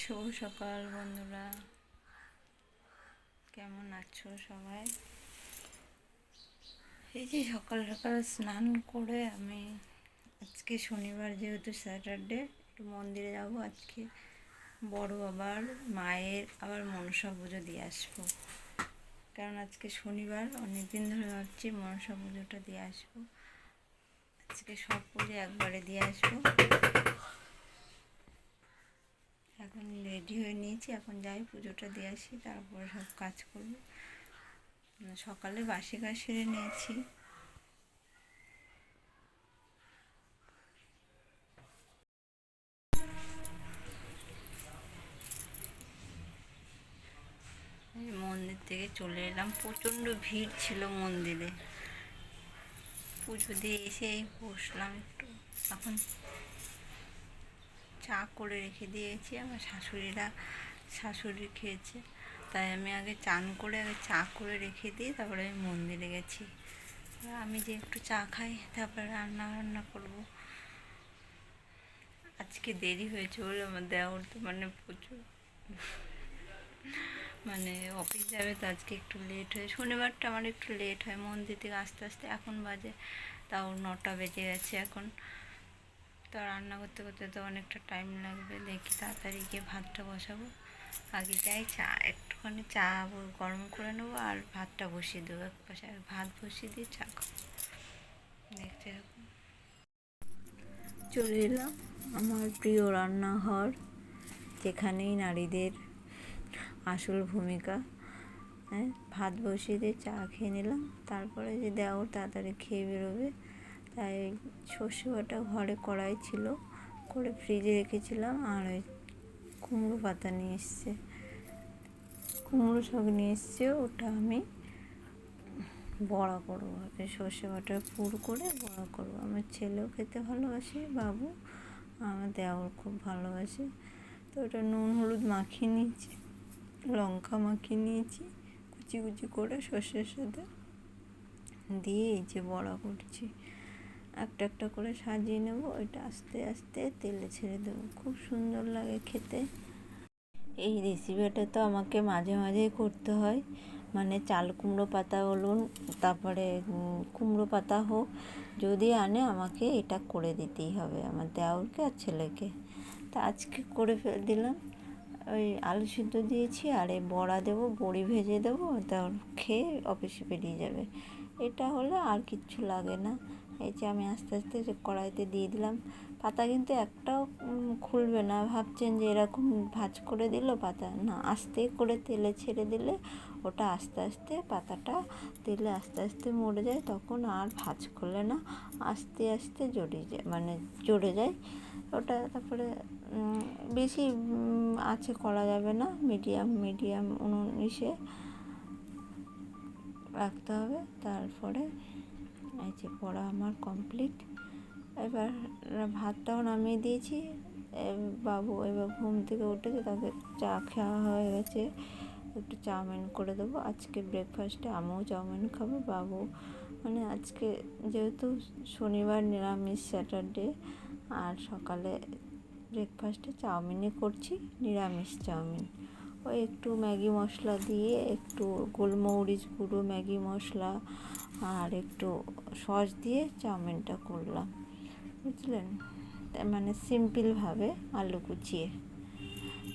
শুভ সকাল বন্ধুরা, কেমন আছো সবাই? এই যে সকাল সকাল স্নান করে আমি আজকে শনিবার যেহেতু স্যাটারডে একটু মন্দিরে যাব। আজকে বড় বাবার মায়ের আবার মনসা পুজো দিয়ে আসবো, কারণ আজকে শনিবার। অনেক দিন ধরে ভাবছি মনসা পুজোটা দিয়ে আসবো। আজকে সব পুজো একবারে দিয়ে আসবো। এখন রেডি হয়ে নিয়েছি, এখন যাই পুজোটা দিয়ে আসি, তারপরে সব কাজ করবো। সকালে বাসি কাজ সেরে নিয়েছি। মন্দির থেকে চলে এলাম, প্রচণ্ড ভিড় ছিল মন্দিরে। পুজো দিয়ে এসে বসলাম একটু। এখন চা করে রেখে দিয়েছি, আমার শাশুড়ি খেয়েছে, তাই আমি আগে চান করে আগে চা করে রেখে দিয়ে তারপরে আমি মন্দিরে গেছি। আমি যে একটু চা খাই, তারপরে রান্না করবো। আজকে দেরি হয়েছে বলে আমার দেওর তো প্রচুর অফিস যাবে, তো আজকে একটু লেট হয়। শনিবারটা আমার একটু লেট হয় মন্দির থেকে আস্তে আস্তে। এখন বাজে তাও 9টা বেজে গেছে। এখন তো রান্না করতে করতে তো অনেকটা টাইম লাগবে। দেখি তাড়াতাড়ি গিয়ে ভাতটা বসাবো। আগে যাই একটুখানি চা গরম করে নেবো আর ভাতটা বসিয়ে দেবো এক পাশে, আর ভাত বসিয়ে দিয়ে চা খাবো। দেখতে থাকুন। চলে এলাম আমার প্রিয় রান্নাঘর, যেখানেই নারীদের আসল ভূমিকা। হ্যাঁ, ভাত বসিয়ে দিয়ে চা খেয়ে নিলাম। তারপরে যে দেওর তাড়াতাড়ি খেয়ে বেরোবে, তাই সর্ষে বাটা ঘরে কড়াই ছিল, করে ফ্রিজে রেখেছিলাম। আর ওই কুমড়ো পাতা নিয়ে এসছে, কুমড়ো শাক নিয়ে এসছে, ওটা আমি বড়া করবো। সর্ষে বাটার পুর করে বড়া করবো। আমার ছেলেও খেতে ভালোবাসে, বাবু, আমার দেওর খুব ভালোবাসে। তো ওটা নুন হলুদ মাখিয়ে নিয়েছি, লঙ্কা মাখিয়ে নিয়েছি, কুচি কুচি করে সর্ষের সাথে দিয়ে এই যে বড়া করছি। একটা একটা করে সাজিয়ে নেব, ওইটা আস্তে আস্তে তেলে ছেড়ে দেবো। খুব সুন্দর লাগে খেতে। এই রেসিপিটা তো আমাকে মাঝে মাঝেই করতে হয়, চাল কুমড়ো পাতা বলুন, তারপরে কুমড়ো পাতা হোক, যদি আনে আমাকে এটা করে দিতেই হবে, আমার দেওরকে আর ছেলেকে। তা আজকে করে দিলাম। ওই আলু সিদ্ধ দিয়েছি, আর এই বড়া দেবো, বড়ি ভেজে দেবো, তারপর খেয়ে অফিসে বেরিয়ে যাবে। এটা হলে আর কিচ্ছু লাগে না। এই যে আমি আস্তে আস্তে যে কড়াইতে দিয়ে দিলাম। পাতা কিন্তু একটাও খুলবে না। ভাবছেন যে এরকম ভাঁজ করে দিল পাতা, না, আস্তে করে তেলে ছেড়ে দিলে ওটা আস্তে আস্তে পাতাটা তেলে আস্তে আস্তে মরে যায়, তখন আর ভাঁজ করলে না, আস্তে আস্তে জড়িয়ে যায়, জড়ে যায় ওটা। তারপরে বেশি আছে করা যাবে না, মিডিয়াম উনুনে রাখতে হবে। তারপরে এই যে পড়া আমার কমপ্লিট। এবার ভাতটাও নামিয়ে দিয়েছি। বাবু এবার ঘুম থেকে উঠেছে, তাকে চা খাওয়া হয়ে গেছে, একটু চাউমিন করে দেবো। আজকে ব্রেকফাস্টে আমিও চাউমিন খাবো, বাবু আজকে যেহেতু শনিবার নিরামিষ স্যাটারডে, আর সকালে ব্রেকফাস্টে চাউমিনই করছি, নিরামিষ চাউমিন। ওই একটু ম্যাগি মশলা দিয়ে, একটু গোলমরিচ গুঁড়ো, ম্যাগি মশলা আর একটু সস দিয়ে চাউমিনটা করলাম, বুঝলেন? সিম্পলভাবে আলু কুচিয়ে।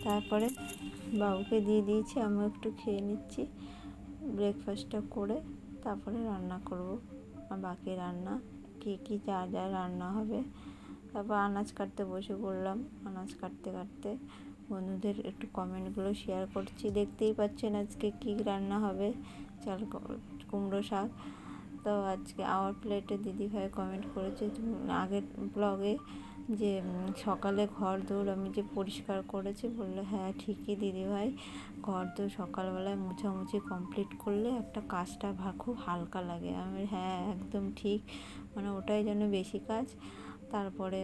তারপরে বাবুকে দিয়ে দিয়েছি, আমিও একটু খেয়ে নিচ্ছি ব্রেকফাস্টটা করে। তারপরে রান্না করব, আর বাকি রান্না কী যা যা রান্না হবে। তারপর আনাজ কাটতে বসে পড়লাম। আনাজ কাটতে কাটতে বন্ধুদের একটু কমেন্টগুলো শেয়ার করছি। দেখতেই পাচ্ছেন আজকে কী রান্না হবে, চাল কুমড়ো শাক। তো আজকে আওয়ার প্লেটে দিদিভাই কমেন্ট করেছে আগের ব্লগে, যে সকালে ঘর দৌড় আমি যে পরিষ্কার করেছি, বললো হ্যাঁ ঠিকই দিদিভাই, ঘর দৌড় সকালবেলায় মোছামুছি কমপ্লিট করলে একটা কাজটা খুব হালকা লাগে। আমি হ্যাঁ একদম ঠিক, ওটাই যেন বেশি কাজ। তারপরে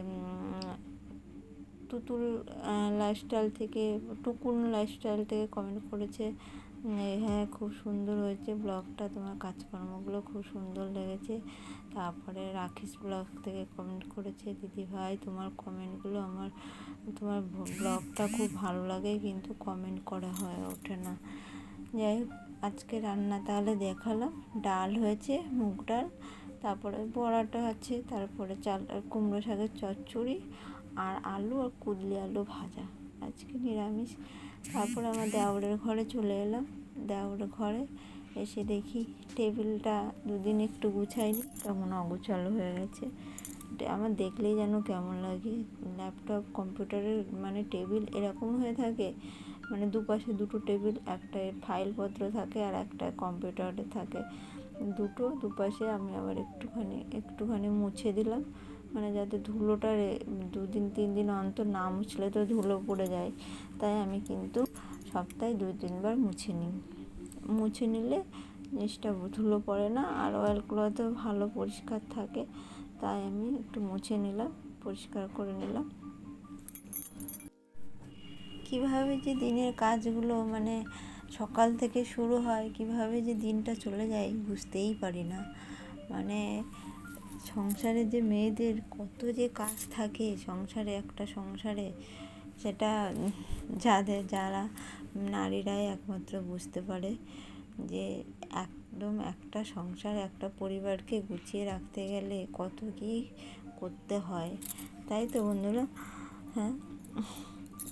টুকুন লাইফস্টাইল থেকে কমেন্ট করেছে হ্যাঁ, খুব সুন্দর হয়েছে ব্লগটা, তোমার কাজকর্মগুলো খুব সুন্দর লেগেছে। তারপরে রাখিস ব্লগ থেকে কমেন্ট করেছে, দিদি ভাই তোমার কমেন্টগুলো তোমার ব্লগটা খুব ভালো লাগে কিন্তু কমেন্ট করা হয়ে ওঠে না। যাই হোক, আজকে রান্না তাহলে দেখালাম। ডাল হয়েছে, মুগ ডাল, তারপরে বড়াটা আছে, তারপরে কুমড়ো শাকের চচ্চড়ি, আর আলু আর কুদলি আলু ভাজা, আজকে নিরামিষ। তারপর আমার দেওরের ঘরে চলে এলাম। দেওরের ঘরে এসে দেখি টেবিলটা দুদিন একটু গুছাইনি, কেমন অগোছালো হয়ে গেছে। আমার দেখলেই যেন কেমন লাগে। ল্যাপটপ কম্পিউটারের মানে টেবিল এরকম হয়ে থাকে, মানে দুপাশে দুটো টেবিল, একটা ফাইলপত্র থাকে আর একটা কম্পিউটারে থাকে, দুপাশে। আমি আবার একটুখানি মুছে দিলাম, মানে যাতে ধুলোটা 2-3 দিন অন্তর না মুছলে তো ধুলো পড়ে যায়। তাই আমি কিন্তু সপ্তাহে 2-3 বার মুছে নিলে জিনিসটা ধুলো পড়ে না, আর অয়েলগুলোতেও ভালো পরিষ্কার থাকে। তাই আমি একটু মুছে নিলাম, পরিষ্কার করে নিলাম। কীভাবে যে দিনের কাজগুলো মানে সকাল থেকে শুরু হয়, কীভাবে যে দিনটা চলে যায় বুঝতেই পারি না। মানে সংসারে যে মেয়েদের কত যে কাজ থাকে একটা সংসারে, সেটা যারা নারীরাই একমাত্র বুঝতে পারে, যে একদম একটা সংসার, একটা পরিবারকে গুছিয়ে রাখতে গেলে কত কী করতে হয়। তাই তো বন্ধুরা। হ্যাঁ,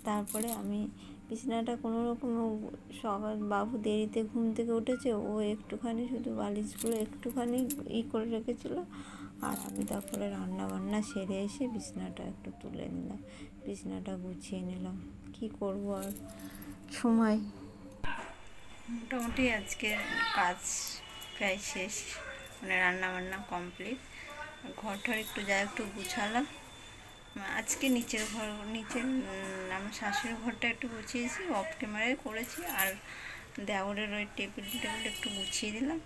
তারপরে আমি বিছানাটা কোনো রকম, সকাল বাবু দেরিতে ঘুম থেকে উঠেছে, ও একটুখানি শুধু বালিশগুলো একটুখানি করে রেখেছিলো, আর আমি তারপরে রান্নাবান্না সেরে এসে বিছানাটা একটু তুলে নিলাম, বিছানাটা গুছিয়ে নিলাম। কি করব আর, সময় মোটামুটি আজকের কাজ প্রায় শেষ, মানে রান্নাবান্না কমপ্লিট। ঘরটার একটু গুছালাম। আজকে নিচের আমার শাশুড়ির ঘরটা একটু গুছিয়েছি, অফ ক্যামেরায় করেছি, আর দেওরের ওই টেবিল একটু গুছিয়ে দিলাম।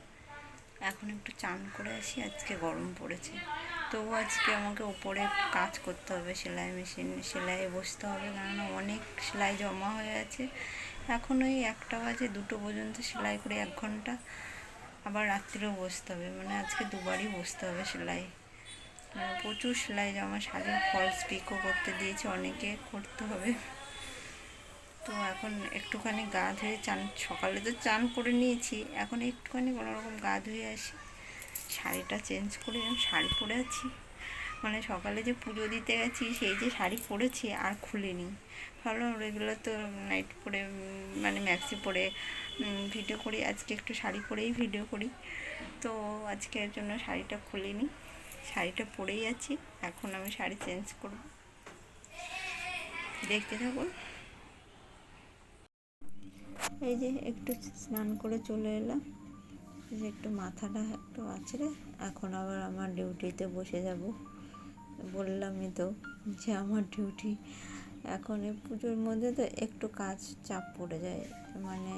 এখন একটু চান করে আসি, আজকে গরম পড়েছে। তবু আজকে আমাকে উপরে কাজ করতে হবে, সেলাইয়ে বসতে হবে, কেননা অনেক সেলাই জমা হয়ে আছে। এখন ওই 1টা বাজে, 2টো পর্যন্ত সেলাই করে 1 ঘন্টা, আবার রাত্রিরেও বসতে হবে, মানে আজকে দুবারই বসতে হবে সেলাই। প্রচুর সেলাই জমা, শাড়ির ফলস পিকও করতে দিয়েছে, অনেকে করতে হবে। তো এখন একটুখানি গা ধুয়ে সকালে তো চান করে নিয়েছি, এখন একটুখানি কোনোরকম গা ধুয়ে আসি, শাড়িটা চেঞ্জ করে। শাড়ি পরে আছি, মানে সকালে যে পুজো দিতে গেছি সেই যে শাড়ি পরেছি আর খুলিনি। ভাবলাম রেগুলার তো নাইট পরে, মানে ম্যাক্সি পরে ভিডিও করি, আজকে একটু শাড়ি পরেই ভিডিও করি। তো আজকের জন্য শাড়িটা খুলিনি, শাড়িটা পরেই আছি। এখন আমি শাড়ি চেঞ্জ করব, দেখতে থাকুন। এই যে একটু স্নান করে চলে এলাম, এই যে একটু মাথাটা একটু আছড়ে এখন আবার আমার ডিউটিতে বসে যাব। বললামই তো যে আমার ডিউটি এখন এই পুজোর মধ্যে তো একটু কাজ চাপ পড়ে যায়, মানে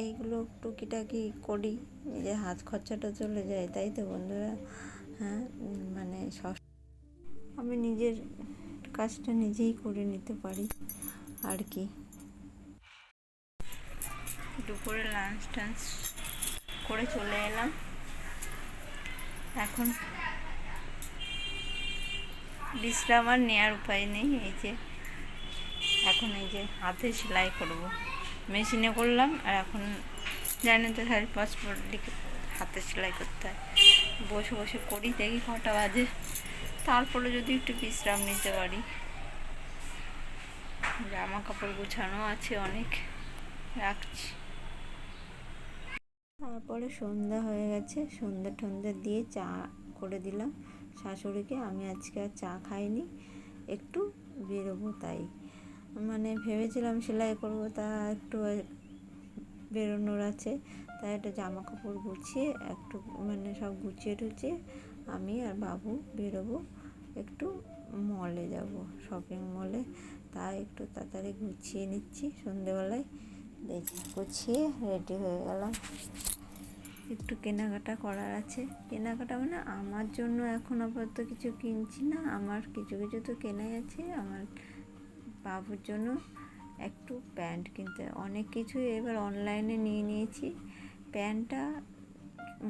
এইগুলো টুকিটাকি করি, নিজের হাত খরচাটা চলে যায়। তাই তো বন্ধুরা। হ্যাঁ, মানে আমি নিজের কাজটা নিজেই করে নিতে পারি আর কি। দুপুরে লাঞ্চ টাঞ্চ করে চলে এলাম। এখন বিশ্রাম আর নেওয়ার উপায় নেই। এখন এই যে হাতে সেলাই করব, মেশিনে করলাম, আর এখন জানি তো 5:30 দিকে হাতে সেলাই করতে হয়। বসে বসে করি, দেখি কটা বাজে, তারপরে যদি একটু বিশ্রাম নিতে পারি। জামা কাপড় গুছানো আছে অনেক, রাখছি। তারপরে সন্ধ্যা হয়ে গেছে, সন্ধ্যা দিয়ে চা করে দিলাম শাশুড়িকে। আমি আজকে আর চা খাইনি, একটু বেরোবো তাই, মানে ভেবেছিলাম সেলাই করবো, তা একটু বেরোনোর আছে, তাই একটা জামা কাপড় গুছিয়ে একটু মানে সব গুছিয়ে টুছিয়ে আমি আর বাবু বেরোবো, একটু মলে যাব, শপিং মলে। তাই একটু তাড়াতাড়ি গুছিয়ে নিচ্ছি, সন্ধেবেলায় দেখি গুছিয়ে রেডি হয়ে গেলাম। একটু কেনাকাটা করার আছে, কেনাকাটা মানে আমার জন্য এখন আপাতত কিছু কিনছি না, আমার কিছু তো কেনাই আছে, আমার বাবুর জন্য একটু প্যান্ট কিনতে, অনেক কিছুই এবার অনলাইনে নিয়ে নিয়েছি। প্যান্টটা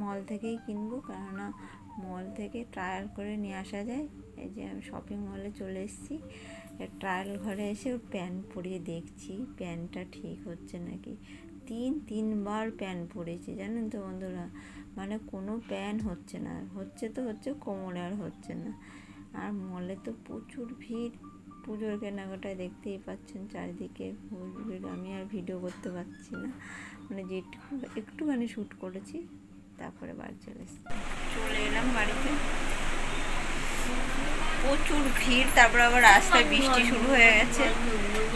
মল থেকেই কিনবো, কেননা মল থেকে ট্রায়াল করে নিয়ে আসা যায়। এই যে আমি শপিং মলে চলে এসেছি, ট্রায়াল ঘরে এসে ওর প্যান্ট পরিয়ে দেখছি প্যান্টটা ঠিক হচ্ছে নাকি। তিনবার প্যান্ট পরেছি জানেন তো বন্ধুরা, মানে কোনো প্যান্ট হচ্ছে না, হচ্ছে তো হচ্ছে, কোমরে আর হচ্ছে না। আর মলে তো প্রচুর ভিড়, পুজোর কেনাকাটায় দেখতেই পাচ্ছেন চারিদিকে ভিড়। আমি আর ভিডিও করতে পারছি না, মানে যেটুকু একটুখানি শ্যুট করেছি, তারপরে বাড়ি চলে এলাম বাড়িতে। প্রচুর ভিড়, তারপর আবার রাস্তায় বৃষ্টি শুরু হয়ে গেছে,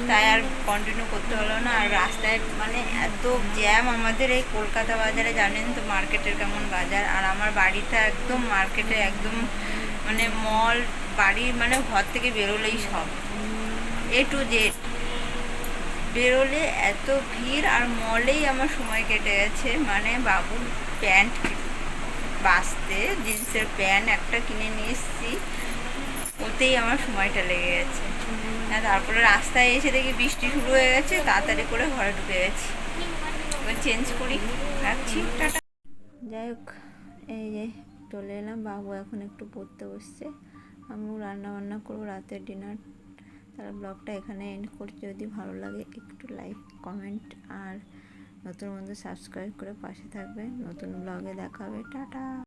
তাই আর কন্টিনিউ করতে হলো না। আর রাস্তায় মানে এত জ্যাম আমাদের এই কলকাতা বাজারে, জানেন তো মার্কেটের কেমন বাজার। আর আমার বাড়িটা একদম মার্কেটে, একদম মানে মল, বাড়ি মানে ঘর থেকে বেরোলেই সব A to Z, বেরোলে এত ভিড়। আর মলেই আমার সময় কেটে গেছে, মানে বাবুর প্যান্ট বাঁচতে, জিন্সের প্যান্ট একটা কিনে নিয়ে এসেছি, ওতেই আমার সময়টা লেগে গেছে। তারপরে রাস্তায় এসে দেখি বৃষ্টি শুরু হয়ে গেছে, তাড়াতাড়ি করে ঘরে ঢুকে গেছি। এবার চেঞ্জ করি, রাখছি, টাটা। যাই হোক, এই যে চলে এলাম, বাবু এখন একটু পড়তে বসছে, আমিও রান্না বান্না করবো রাতের ডিনার। তাহলে ব্লগটা এখানে এন্ড করছি। যদি ভালো লাগে একটু লাইক, কমেন্ট আর নতুন বন্ধু সাবস্ক্রাইব করে পাশে থাকবেন। নতুন ব্লগে দেখা হবে, টাটা।